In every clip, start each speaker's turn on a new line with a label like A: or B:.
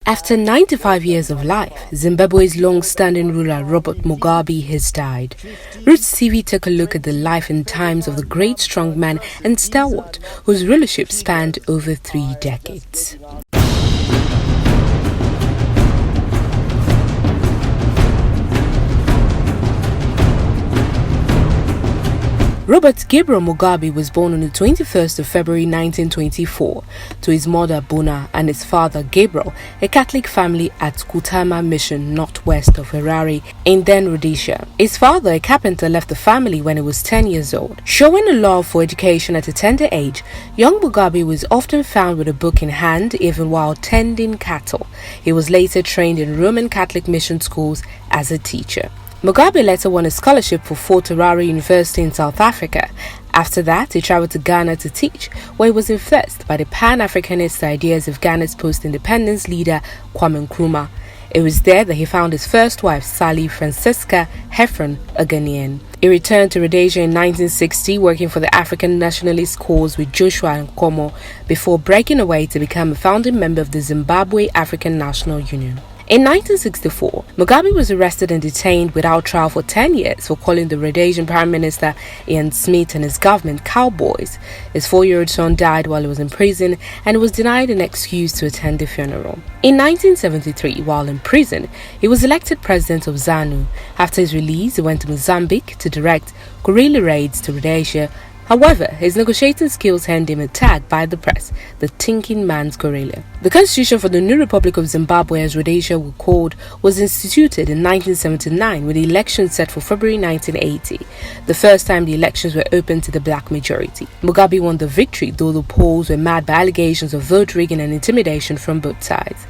A: After 95 years of life, Zimbabwe's long-standing ruler Robert Mugabe has died. Rootstv took a look at the life and times of the great strongman and stalwart whose rulership spanned over 3 decades. Robert Gabriel Mugabe was born on the 21st of February 1924 to his mother Bona and his father Gabriel, a Catholic family at Kutama Mission northwest of Harare in then Rhodesia. His father, a carpenter, left the family when he was 10 years old. Showing a love for education at a tender age, young Mugabe was often found with a book in hand even while tending cattle. He was later trained in Roman Catholic mission schools as a teacher. Mugabe later won a scholarship for Fort Harare University in South Africa. After that, he traveled to Ghana to teach, where he was influenced by the Pan-Africanist ideas of Ghana's post-independence leader Kwame Nkrumah. It was there that he found his first wife, Sally Francisca Heffron, a Ghanaian. He returned to Rhodesia in 1960, working for the African nationalist cause with Joshua Nkomo, before breaking away to become a founding member of the Zimbabwe African National Union. In 1964, Mugabe was arrested and detained without trial for 10 years for calling the Rhodesian Prime Minister Ian Smith and his government cowboys. His 4-year-old son died while he was in prison and was denied an excuse to attend the funeral. In 1973, while in prison, he was elected president of ZANU. After his release, he went to Mozambique to direct guerrilla raids to Rhodesia. However, his negotiating skills earned him a tag by the press, the thinking man's guerrilla. The constitution for the new Republic of Zimbabwe, as Rhodesia was called, was instituted in 1979 with the elections set for February 1980, the first time the elections were open to the black majority. Mugabe won the victory, though the polls were marred by allegations of vote rigging and intimidation from both sides.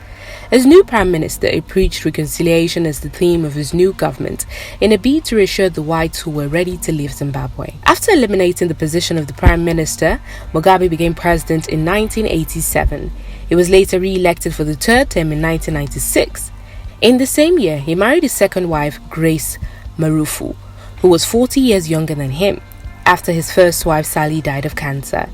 A: As new Prime Minister, he preached reconciliation as the theme of his new government in a bid to reassure the whites who were ready to leave Zimbabwe. After eliminating the position of the Prime Minister, Mugabe became president in 1987. He was later re-elected for the 3rd term in 1996. In the same year, he married his second wife, Grace Marufu, who was 40 years younger than him. After his first wife, Sally, died of cancer,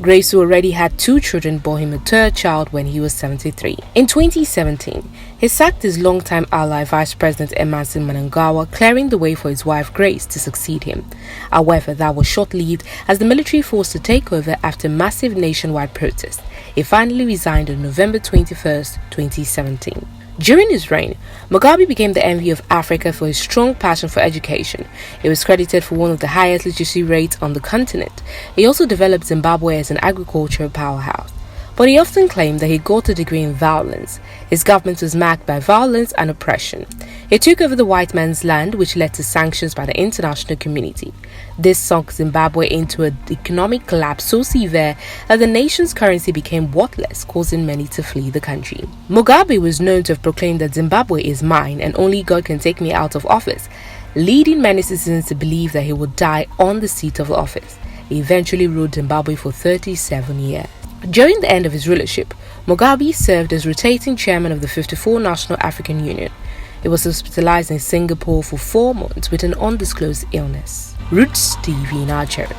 A: Grace, who already had 2 children, bore him a 3rd child when he was 73. In 2017, he sacked his longtime ally, Vice President Emmerson Mnangagwa, clearing the way for his wife Grace to succeed him. However, that was short-lived as the military forced to take over after massive nationwide protests. He finally resigned on November 21, 2017. During his reign, Mugabe became the envy of Africa for his strong passion for education. He was credited for one of the highest literacy rates on the continent. He also developed Zimbabwe as an agricultural powerhouse. But he often claimed that he got a degree in violence. His government was marked by violence and oppression. He took over the white man's land, which led to sanctions by the international community. This sunk Zimbabwe into an economic collapse so severe that the nation's currency became worthless, causing many to flee the country. Mugabe was known to have proclaimed that Zimbabwe is mine and only God can take me out of office, leading many citizens to believe that he would die on the seat of office. He eventually ruled Zimbabwe for 37 years. During the end of his rulership, Mugabe served as rotating chairman of the 54 National African Union. He was hospitalized in Singapore for 4 months with an undisclosed illness. Rootstv in Nigeria.